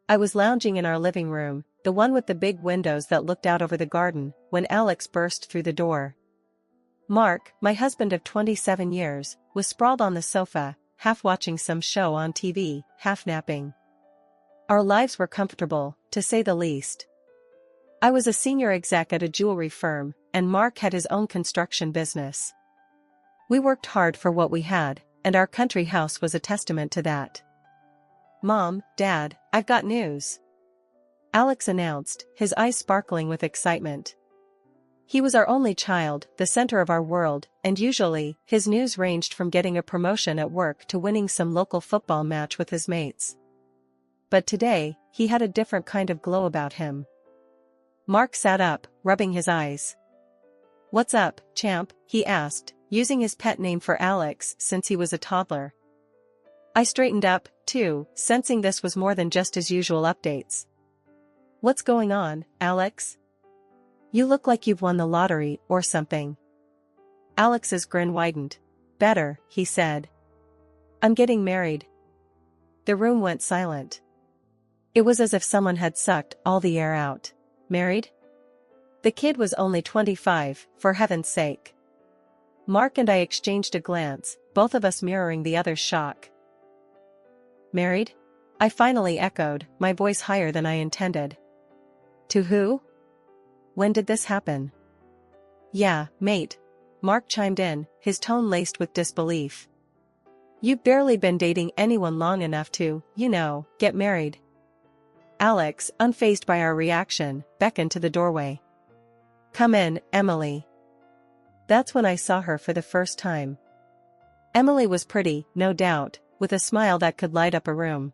I was lounging in our living room, the one with the big windows that looked out over the garden, when Alex burst through the door. Mark, my husband of 27 years, was sprawled on the sofa, half watching some show on TV, half napping. Our lives were comfortable, to say the least. I was a senior exec at a jewelry firm, and Mark had his own construction business. We worked hard for what we had, and our country house was a testament to that. "Mom, Dad, I've got news," Alex announced, his eyes sparkling with excitement. He was our only child, the center of our world, and usually, his news ranged from getting a promotion at work to winning some local football match with his mates. But today, he had a different kind of glow about him. Mark sat up, rubbing his eyes. "What's up, champ?" he asked, using his pet name for Alex since he was a toddler. I straightened up, too, sensing this was more than just his usual updates. "What's going on, Alex? You look like you've won the lottery or something." Alex's grin widened. "Better," he said. "I'm getting married." The room went silent. It was as if someone had sucked all the air out. Married? The kid was only 25, for heaven's sake. Mark and I exchanged a glance, both of us mirroring the other's shock. "Married?" I finally echoed, my voice higher than I intended. "To who? When did this happen?" "Yeah, mate," Mark chimed in, his tone laced with disbelief. "You've barely been dating anyone long enough to, get married." Alex, unfazed by our reaction, beckoned to the doorway. "Come in, Emily." That's when I saw her for the first time. Emily was pretty, no doubt, with a smile that could light up a room.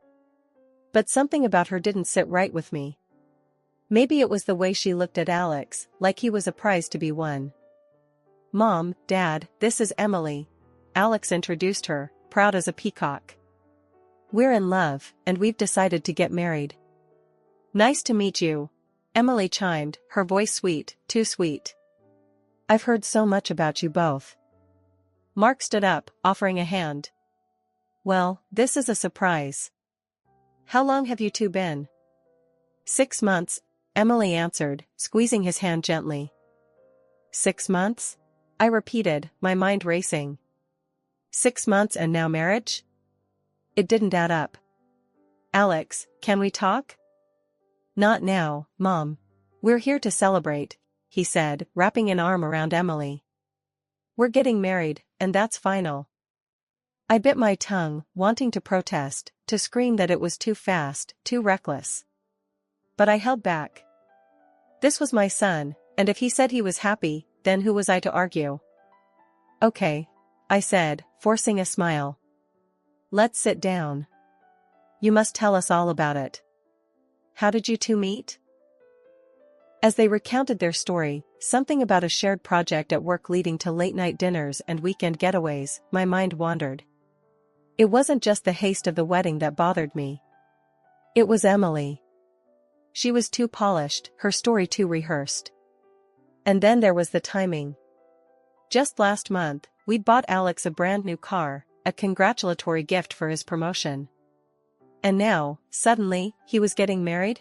But something about her didn't sit right with me. Maybe it was the way she looked at Alex, like he was a prize to be won. "Mom, Dad, this is Emily," Alex introduced her, proud as a peacock. "We're in love, and we've decided to get married." "Nice to meet you," Emily chimed, her voice sweet, too sweet. "I've heard so much about you both." Mark stood up, offering a hand. "Well, this is a surprise. How long have you two been?" 6 months, Emily answered, squeezing his hand gently. 6 months? I repeated, my mind racing. 6 months and now marriage? It didn't add up. "Alex, can we talk?" "Not now, Mom. We're here to celebrate," he said, wrapping an arm around Emily. "We're getting married, and that's final." I bit my tongue, wanting to protest, to scream that it was too fast, too reckless. But I held back. This was my son, and if he said he was happy, then who was I to argue? "Okay," I said, forcing a smile. "Let's sit down. You must tell us all about it. How did you two meet?" As they recounted their story, something about a shared project at work leading to late-night dinners and weekend getaways, my mind wandered. It wasn't just the haste of the wedding that bothered me. It was Emily. She was too polished, her story too rehearsed. And then there was the timing. Just last month, we'd bought Alex a brand new car, a congratulatory gift for his promotion. And now, suddenly, he was getting married?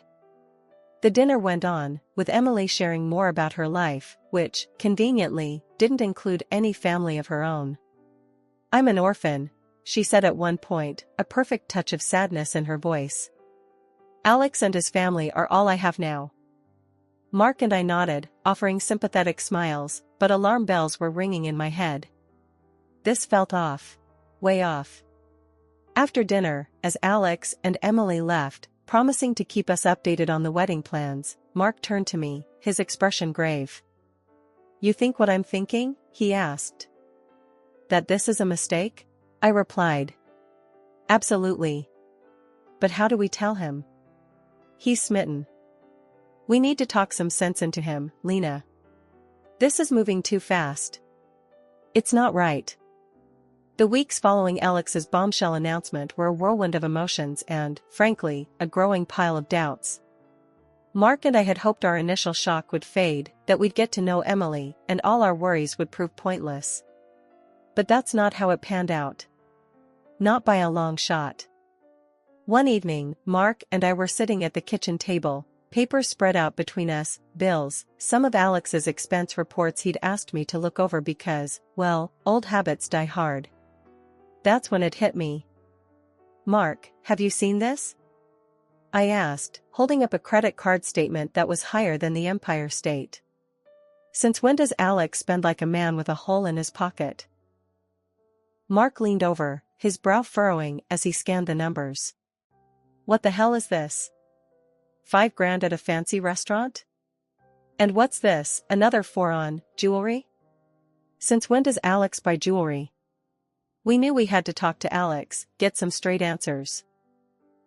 The dinner went on, with Emily sharing more about her life, which, conveniently, didn't include any family of her own. "I'm an orphan," she said at one point, a perfect touch of sadness in her voice. "Alex and his family are all I have now." Mark and I nodded, offering sympathetic smiles, but alarm bells were ringing in my head. This felt off. Way off. After dinner, as Alex and Emily left, promising to keep us updated on the wedding plans, Mark turned to me, his expression grave. "You think what I'm thinking?" he asked. "That this is a mistake?" I replied. "Absolutely. But how do we tell him? He's smitten. We need to talk some sense into him, Lena. This is moving too fast. It's not right." The weeks following Alex's bombshell announcement were a whirlwind of emotions and, frankly, a growing pile of doubts. Mark and I had hoped our initial shock would fade, that we'd get to know Emily, and all our worries would prove pointless. But that's not how it panned out. Not by a long shot. One evening, Mark and I were sitting at the kitchen table, papers spread out between us, bills, some of Alex's expense reports he'd asked me to look over because, well, old habits die hard. That's when it hit me. "Mark, have you seen this?" I asked, holding up a credit card statement that was higher than the Empire State. "Since when does Alex spend like a man with a hole in his pocket?" Mark leaned over, his brow furrowing as he scanned the numbers. "What the hell is this? $5,000 at a fancy restaurant? And what's this, another four on jewelry? Since when does Alex buy jewelry?" We knew we had to talk to Alex, get some straight answers.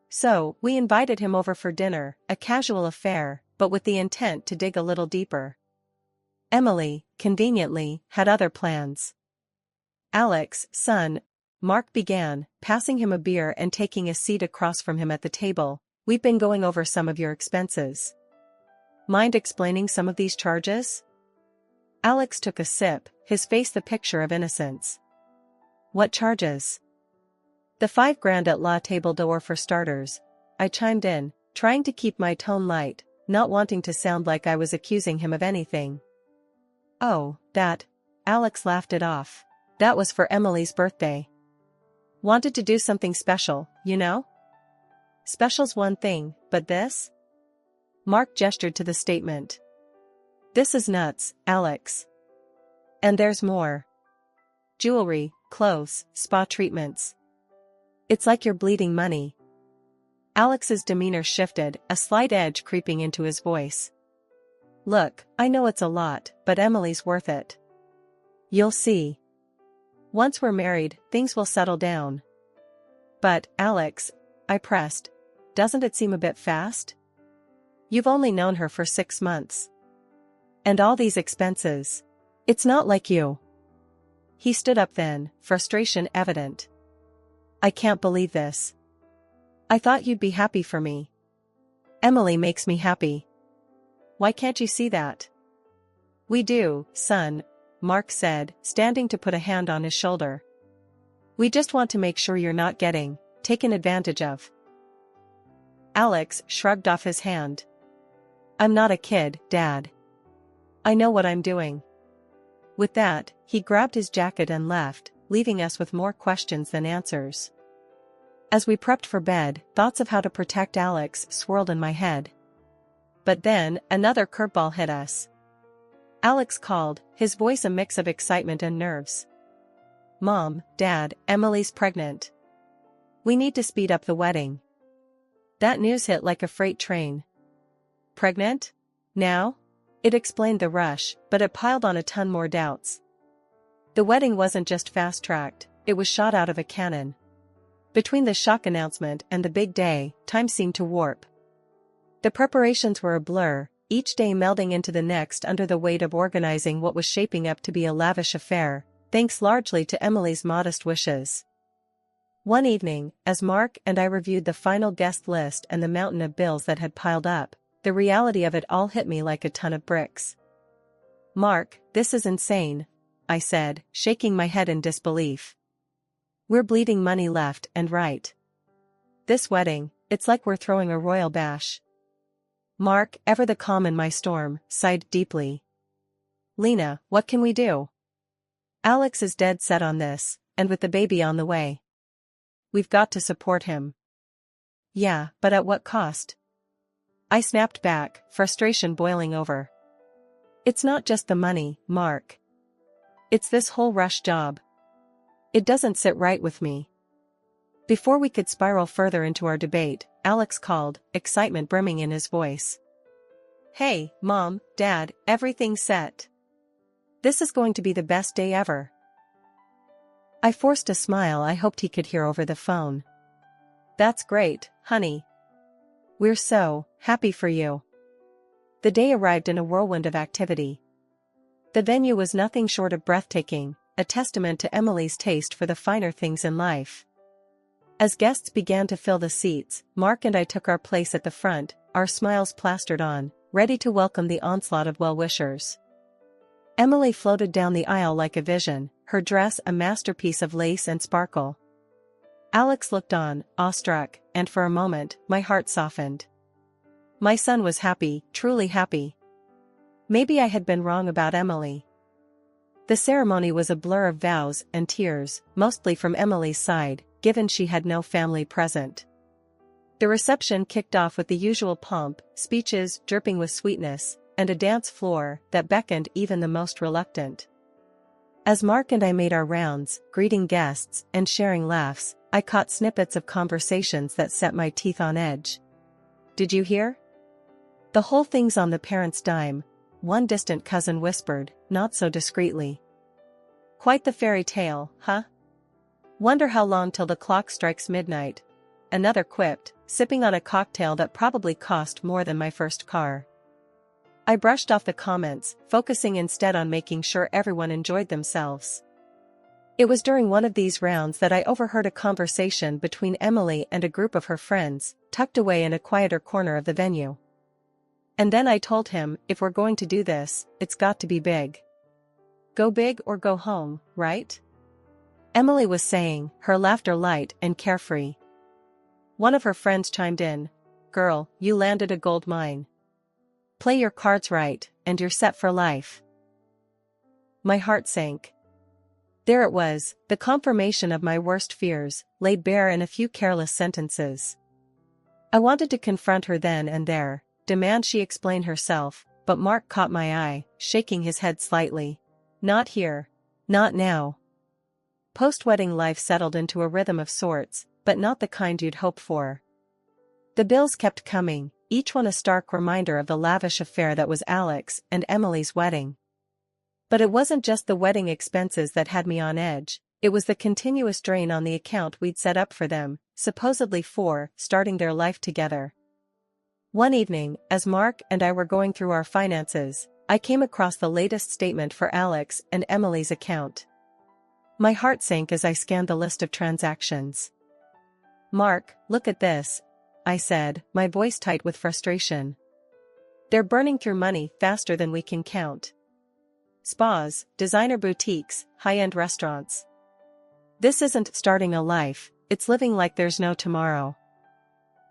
So, we invited him over for dinner, a casual affair, but with the intent to dig a little deeper. Emily, conveniently, had other plans. "Alex, son," Mark began, passing him a beer and taking a seat across from him at the table, "we've been going over some of your expenses. Mind explaining some of these charges?" Alex took a sip, his face the picture of innocence. "What charges?" "The $5,000 at La Table d'Or for starters," I chimed in, trying to keep my tone light, not wanting to sound like I was accusing him of anything. "Oh, that," Alex laughed it off. "That was for Emily's birthday. Wanted to do something special, you know? Special's one thing, but this?" Mark gestured to the statement. "This is nuts, Alex. And there's more. Jewelry, clothes, spa treatments. It's like you're bleeding money." Alex's demeanor shifted, a slight edge creeping into his voice. "Look, I know it's a lot, but Emily's worth it. You'll see. Once we're married, things will settle down." "But, Alex," I pressed, "doesn't it seem a bit fast? You've only known her for 6 months. And all these expenses. It's not like you." He stood up then, frustration evident. "I can't believe this. I thought you'd be happy for me. Emily makes me happy. Why can't you see that?" "We do, son," Mark said, standing to put a hand on his shoulder. "We just want to make sure you're not getting taken advantage of." Alex shrugged off his hand. "I'm not a kid, Dad. I know what I'm doing." With that, he grabbed his jacket and left, leaving us with more questions than answers. As we prepped for bed, thoughts of how to protect Alex swirled in my head. But then, another curveball hit us. Alex called, his voice a mix of excitement and nerves. "Mom, Dad, Emily's pregnant. We need to speed up the wedding." That news hit like a freight train. "Pregnant? Now?" It explained the rush, but it piled on a ton more doubts. The wedding wasn't just fast-tracked, it was shot out of a cannon. Between the shock announcement and the big day, time seemed to warp. The preparations were a blur, each day melding into the next under the weight of organizing what was shaping up to be a lavish affair, thanks largely to Emily's modest wishes. One evening, as Mark and I reviewed the final guest list and the mountain of bills that had piled up, the reality of it all hit me like a ton of bricks. "Mark, this is insane," I said, shaking my head in disbelief. "We're bleeding money left and right. This wedding, it's like we're throwing a royal bash." Mark, ever the calm in my storm, sighed deeply. "Lena, what can we do? Alex is dead set on this, and with the baby on the way. We've got to support him." "Yeah, but at what cost?" I snapped back, frustration boiling over. "It's not just the money, Mark. It's this whole rush job. It doesn't sit right with me." Before we could spiral further into our debate, Alex called, excitement brimming in his voice. "Hey, Mom, Dad, everything's set. This is going to be the best day ever." I forced a smile I hoped he could hear over the phone. "That's great, honey. We're so happy for you." The day arrived in a whirlwind of activity. The venue was nothing short of breathtaking, a testament to Emily's taste for the finer things in life. As guests began to fill the seats, Mark and I took our place at the front, our smiles plastered on, ready to welcome the onslaught of well-wishers. Emily floated down the aisle like a vision, her dress a masterpiece of lace and sparkle. Alex looked on, awestruck, and for a moment, my heart softened. My son was happy, truly happy. Maybe I had been wrong about Emily. The ceremony was a blur of vows and tears, mostly from Emily's side, given she had no family present. The reception kicked off with the usual pomp, speeches dripping with sweetness, and a dance floor that beckoned even the most reluctant. As Mark and I made our rounds, greeting guests and sharing laughs, I caught snippets of conversations that set my teeth on edge. "Did you hear? The whole thing's on the parents' dime," one distant cousin whispered, not so discreetly. "Quite the fairy tale, huh? Wonder how long till the clock strikes midnight," another quipped, sipping on a cocktail that probably cost more than my first car. I brushed off the comments, focusing instead on making sure everyone enjoyed themselves. It was during one of these rounds that I overheard a conversation between Emily and a group of her friends, tucked away in a quieter corner of the venue. "And then I told him, if we're going to do this, it's got to be big. Go big or go home, right?" Emily was saying, her laughter light and carefree. One of her friends chimed in, "Girl, you landed a gold mine. Play your cards right, and you're set for life." My heart sank. There it was, the confirmation of my worst fears, laid bare in a few careless sentences. I wanted to confront her then and there, demand she explain herself, but Mark caught my eye, shaking his head slightly. "Not here. Not now." Post-wedding life settled into a rhythm of sorts, but not the kind you'd hope for. The bills kept coming, each one a stark reminder of the lavish affair that was Alex and Emily's wedding. But it wasn't just the wedding expenses that had me on edge, it was the continuous drain on the account we'd set up for them, supposedly for starting their life together. One evening, as Mark and I were going through our finances, I came across the latest statement for Alex and Emily's account. My heart sank as I scanned the list of transactions. "Mark, look at this," I said, my voice tight with frustration. "They're burning through money faster than we can count. Spas, designer boutiques, high-end restaurants. This isn't starting a life, it's living like there's no tomorrow."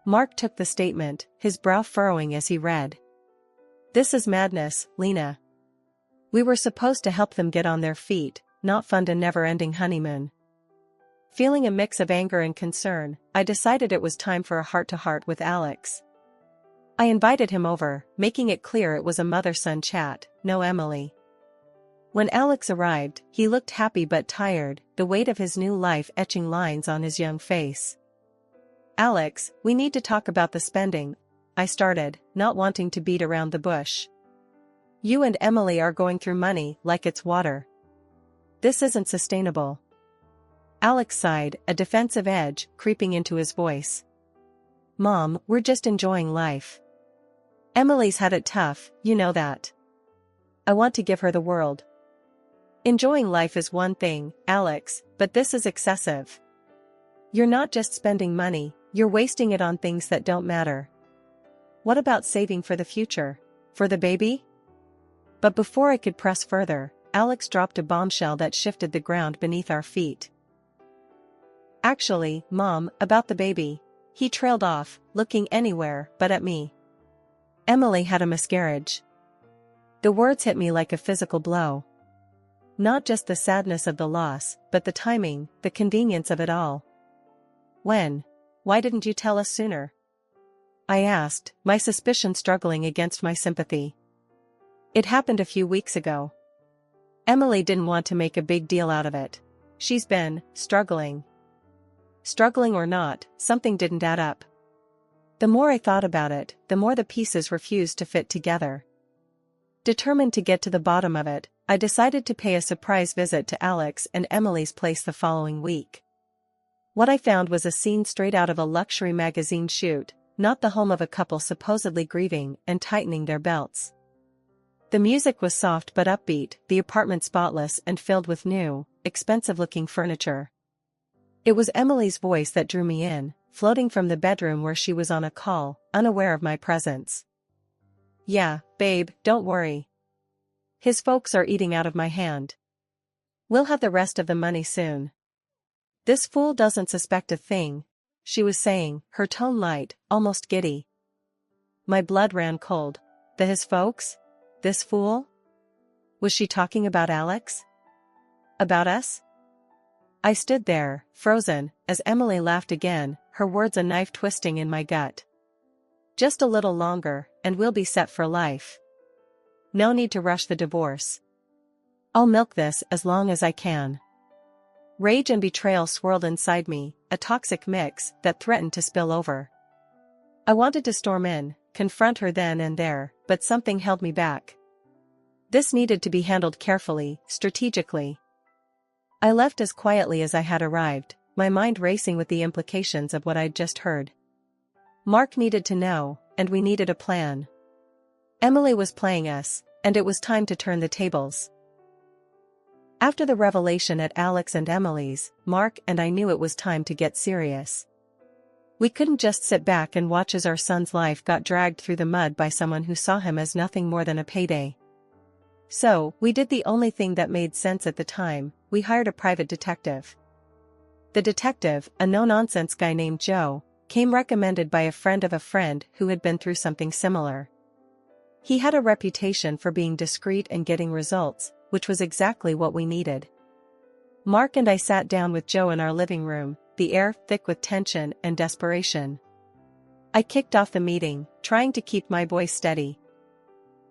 Mark took the statement, his brow furrowing as he read. "This is madness, Lena. We were supposed to help them get on their feet, not fund a never-ending honeymoon." Feeling a mix of anger and concern, I decided it was time for a heart-to-heart with Alex. I invited him over, making it clear it was a mother-son chat, no Emily. When Alex arrived, he looked happy but tired, the weight of his new life etching lines on his young face. "Alex, we need to talk about the spending," I started, not wanting to beat around the bush. "You and Emily are going through money like it's water. This isn't sustainable." Alex sighed, a defensive edge creeping into his voice. "Mom, we're just enjoying life. Emily's had it tough, you know that. I want to give her the world." "Enjoying life is one thing, Alex, but this is excessive. You're not just spending money, you're wasting it on things that don't matter. What about saving for the future? For the baby?" But before I could press further, Alex dropped a bombshell that shifted the ground beneath our feet. "Actually, Mom, about the baby," he trailed off, looking anywhere but at me. "Emily had a miscarriage." The words hit me like a physical blow. Not just the sadness of the loss, but the timing, the convenience of it all. "When? Why didn't you tell us sooner?" I asked, my suspicion struggling against my sympathy. "It happened a few weeks ago. Emily didn't want to make a big deal out of it. She's been struggling. Struggling or not, something didn't add up. The more I thought about it, the more the pieces refused to fit together. Determined to get to the bottom of it, I decided to pay a surprise visit to Alex and Emily's place the following week. What I found was a scene straight out of a luxury magazine shoot, not the home of a couple supposedly grieving and tightening their belts. The music was soft but upbeat, the apartment spotless and filled with new, expensive-looking furniture. It was Emily's voice that drew me in, floating from the bedroom where she was on a call, unaware of my presence. "Yeah, babe, don't worry. His folks are eating out of my hand. We'll have the rest of the money soon." This fool doesn't suspect a thing, she was saying, her tone light, almost giddy. My blood ran cold. His folks? This fool? Was she talking about Alex? About us? I stood there, frozen, as Emily laughed again, her words a knife twisting in my gut. Just a little longer, and we'll be set for life. No need to rush the divorce. I'll milk this as long as I can. Rage and betrayal swirled inside me, a toxic mix that threatened to spill over. I wanted to storm in, confront her then and there, but something held me back. This needed to be handled carefully, strategically. I left as quietly as I had arrived, my mind racing with the implications of what I'd just heard. Mark needed to know, and we needed a plan. Emily was playing us, and it was time to turn the tables. After the revelation at Alex and Emily's, Mark and I knew it was time to get serious. We couldn't just sit back and watch as our son's life got dragged through the mud by someone who saw him as nothing more than a payday. So, we did the only thing that made sense at the time, we hired a private detective. The detective, a no-nonsense guy named Joe, came recommended by a friend of a friend who had been through something similar. He had a reputation for being discreet and getting results, which was exactly what we needed. Mark and I sat down with Joe in our living room, the air thick with tension and desperation. I kicked off the meeting, trying to keep my voice steady.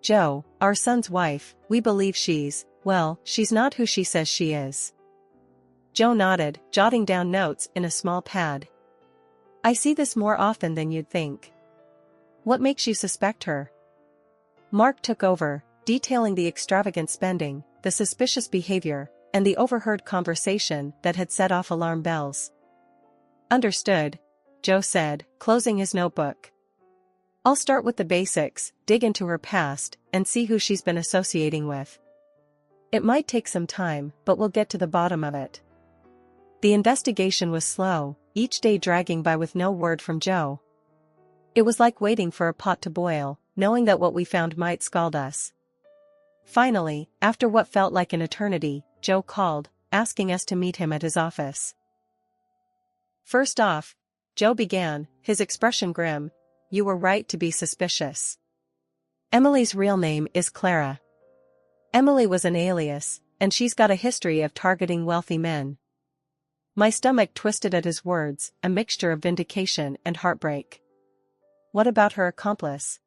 Joe, our son's wife, we believe she's not who she says she is. Joe nodded, jotting down notes in a small pad. I see this more often than you'd think. What makes you suspect her? Mark took over, detailing the extravagant spending, the suspicious behavior, and the overheard conversation that had set off alarm bells. Understood, Joe said, closing his notebook. I'll start with the basics, dig into her past, and see who she's been associating with. It might take some time, but we'll get to the bottom of it. The investigation was slow, each day dragging by with no word from Joe. It was like waiting for a pot to boil, knowing that what we found might scald us. Finally, after what felt like an eternity, Joe called, asking us to meet him at his office. First off, Joe began, his expression grim, you were right to be suspicious. Emily's real name is Clara. Emily was an alias, and she's got a history of targeting wealthy men. My stomach twisted at his words, a mixture of vindication and heartbreak. What about her accomplice?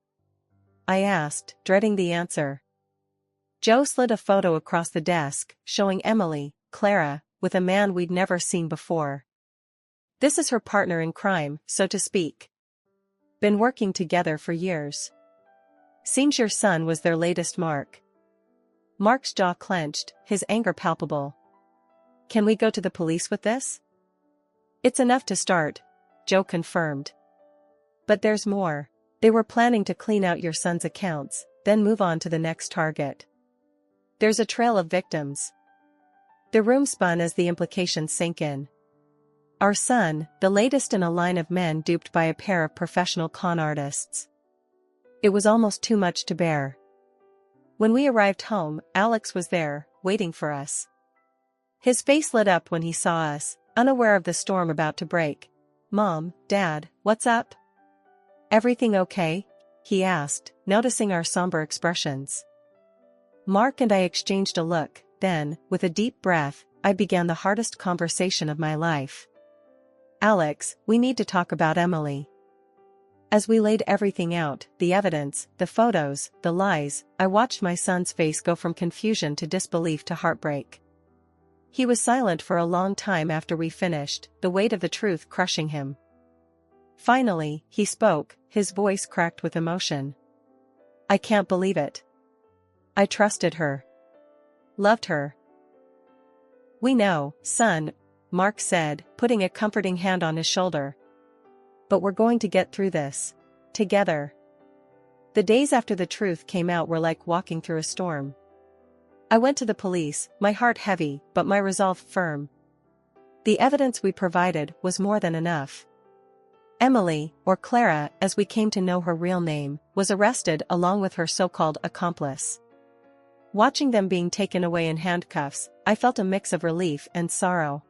I asked, dreading the answer. Joe slid a photo across the desk, showing Emily, Clara, with a man we'd never seen before. This is her partner in crime, so to speak. Been working together for years. Seems your son was their latest mark. Mark's jaw clenched, his anger palpable. Can we go to the police with this? It's enough to start, Joe confirmed. But there's more. They were planning to clean out your son's accounts, then move on to the next target. There's a trail of victims. The room spun as the implications sank in. Our son, the latest in a line of men duped by a pair of professional con artists. It was almost too much to bear. When we arrived home, Alex was there, waiting for us. His face lit up when he saw us, unaware of the storm about to break. Mom, Dad, what's up? Everything okay? He asked, noticing our somber expressions. Mark and I exchanged a look, then, with a deep breath, I began the hardest conversation of my life. Alex, we need to talk about Emily. As we laid everything out, the evidence, the photos, the lies, I watched my son's face go from confusion to disbelief to heartbreak. He was silent for a long time after we finished, the weight of the truth crushing him. Finally, he spoke, his voice cracked with emotion. I can't believe it. I trusted her. Loved her. We know, son, Mark said, putting a comforting hand on his shoulder. But we're going to get through this. Together. The days after the truth came out were like walking through a storm. I went to the police, my heart heavy, but my resolve firm. The evidence we provided was more than enough. Emily, or Clara, as we came to know her real name, was arrested along with her so-called accomplice. Watching them being taken away in handcuffs, I felt a mix of relief and sorrow.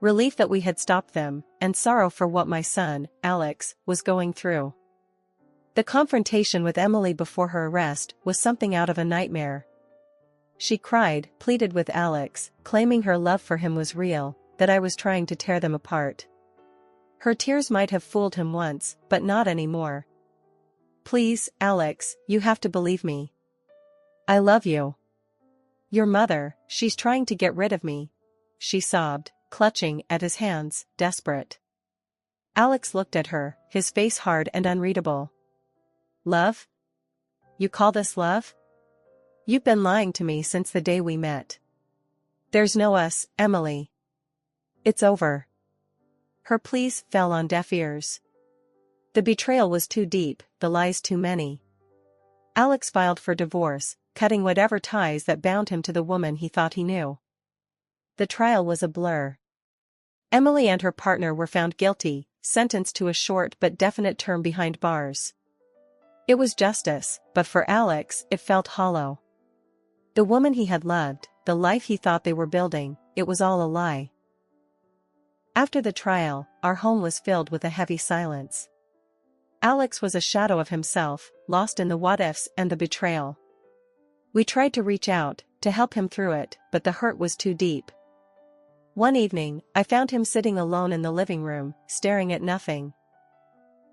relief that we had stopped them, and sorrow for what my son, Alex, was going through. The confrontation with Emily before her arrest was something out of a nightmare. She cried, pleaded with Alex, claiming her love for him was real, that I was trying to tear them apart. Her tears might have fooled him once, but not anymore. Please, Alex, you have to believe me. I love you. Your mother, she's trying to get rid of me. She sobbed, clutching at his hands, desperate. Alex looked at her, his face hard and unreadable. Love? You call this love? You've been lying to me since the day we met. There's no us, Emily. It's over. Her pleas fell on deaf ears. The betrayal was too deep, the lies too many. Alex filed for divorce, cutting whatever ties that bound him to the woman he thought he knew. The trial was a blur. Emily and her partner were found guilty, sentenced to a short but definite term behind bars. It was justice, but for Alex, it felt hollow. The woman he had loved, the life he thought they were building, it was all a lie. After the trial, our home was filled with a heavy silence. Alex was a shadow of himself, lost in the what-ifs and the betrayal. We tried to reach out, to help him through it, but the hurt was too deep. One evening, I found him sitting alone in the living room, staring at nothing.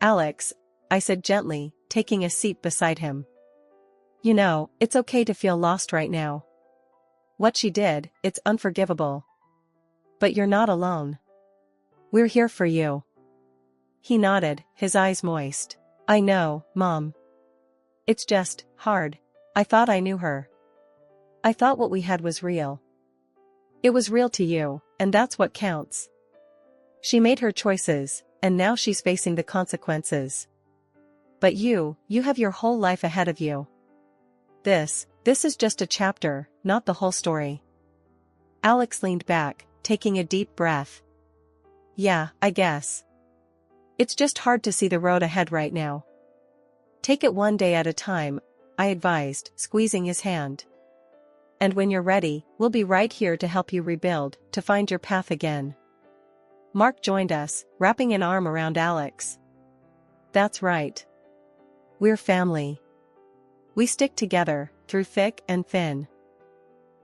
Alex, I said gently, taking a seat beside him. You know, it's okay to feel lost right now. What she did, it's unforgivable. But you're not alone. We're here for you. He nodded, his eyes moist. I know, Mom. It's just hard. I thought I knew her. I thought what we had was real. It was real to you, and that's what counts. She made her choices, and now she's facing the consequences. But you have your whole life ahead of you. This is just a chapter, not the whole story. Alex leaned back, taking a deep breath. Yeah, I guess. It's just hard to see the road ahead right now. Take it one day at a time, I advised, squeezing his hand. And when you're ready, we'll be right here to help you rebuild, to find your path again. Mark joined us, wrapping an arm around Alex. That's right. We're family. We stick together, through thick and thin.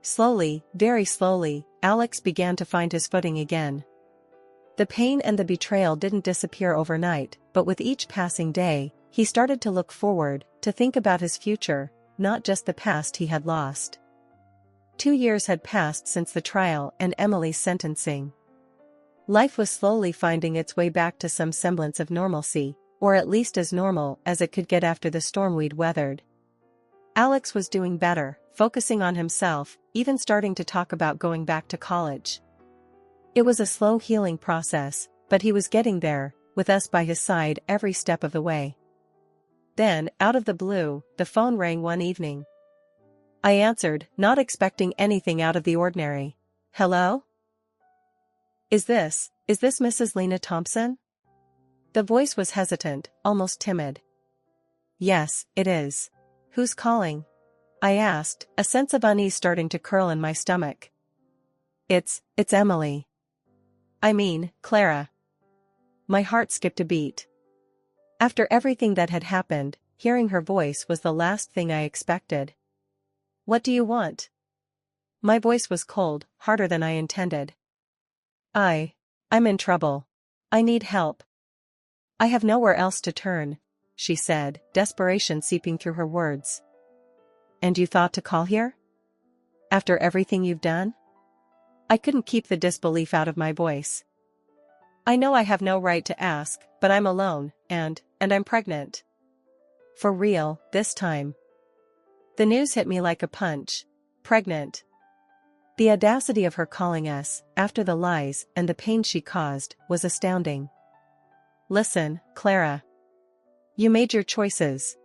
Slowly, very slowly, Alex began to find his footing again. The pain and the betrayal didn't disappear overnight, but with each passing day, he started to look forward, to think about his future, not just the past he had lost. 2 years had passed since the trial and Emily's sentencing. Life was slowly finding its way back to some semblance of normalcy, or at least as normal as it could get after the storm we'd weathered. Alex was doing better, focusing on himself, even starting to talk about going back to college. It was a slow healing process, but he was getting there, with us by his side every step of the way. Then, out of the blue, the phone rang one evening. I answered, not expecting anything out of the ordinary. Hello? Is this Mrs. Lena Thompson? The voice was hesitant, almost timid. Yes, it is. Who's calling? I asked, a sense of unease starting to curl in my stomach. It's Emily. I mean, Clara. My heart skipped a beat. After everything that had happened, hearing her voice was the last thing I expected. What do you want? My voice was cold, harder than I intended. I'm in trouble. I need help. I have nowhere else to turn, she said, desperation seeping through her words. And you thought to call here? After everything you've done? I couldn't keep the disbelief out of my voice. I know I have no right to ask, but I'm alone, and I'm pregnant. For real, this time. The news hit me like a punch. Pregnant. The audacity of her calling us, after the lies and the pain she caused, was astounding. Listen, Clara. You made your choices.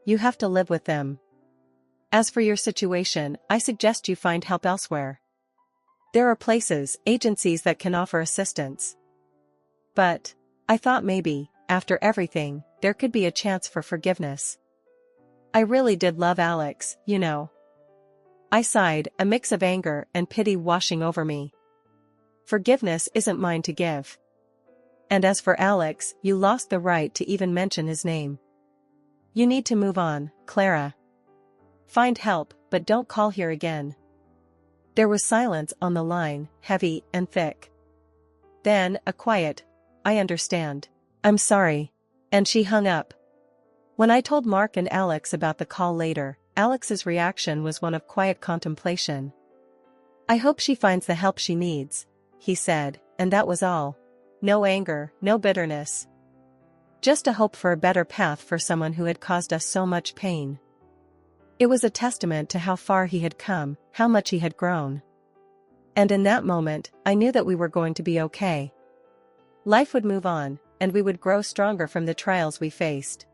You have to live with them. As for your situation, I suggest you find help elsewhere. There are places, agencies that can offer assistance. But I thought maybe, after everything, there could be a chance for forgiveness. I really did love Alex, you know. I sighed, a mix of anger and pity washing over me. Forgiveness isn't mine to give. And as for Alex, you lost the right to even mention his name. You need to move on, Clara. Find help, but don't call here again." There was silence on the line, heavy and thick. Then, a quiet, "I understand. I'm sorry." And she hung up. When I told Mark and Alex about the call later, Alex's reaction was one of quiet contemplation. "I hope she finds the help she needs," he said, and that was all. No anger, no bitterness. Just a hope for a better path for someone who had caused us so much pain. It was a testament to how far he had come, how much he had grown. And in that moment, I knew that we were going to be okay. Life would move on, and we would grow stronger from the trials we faced.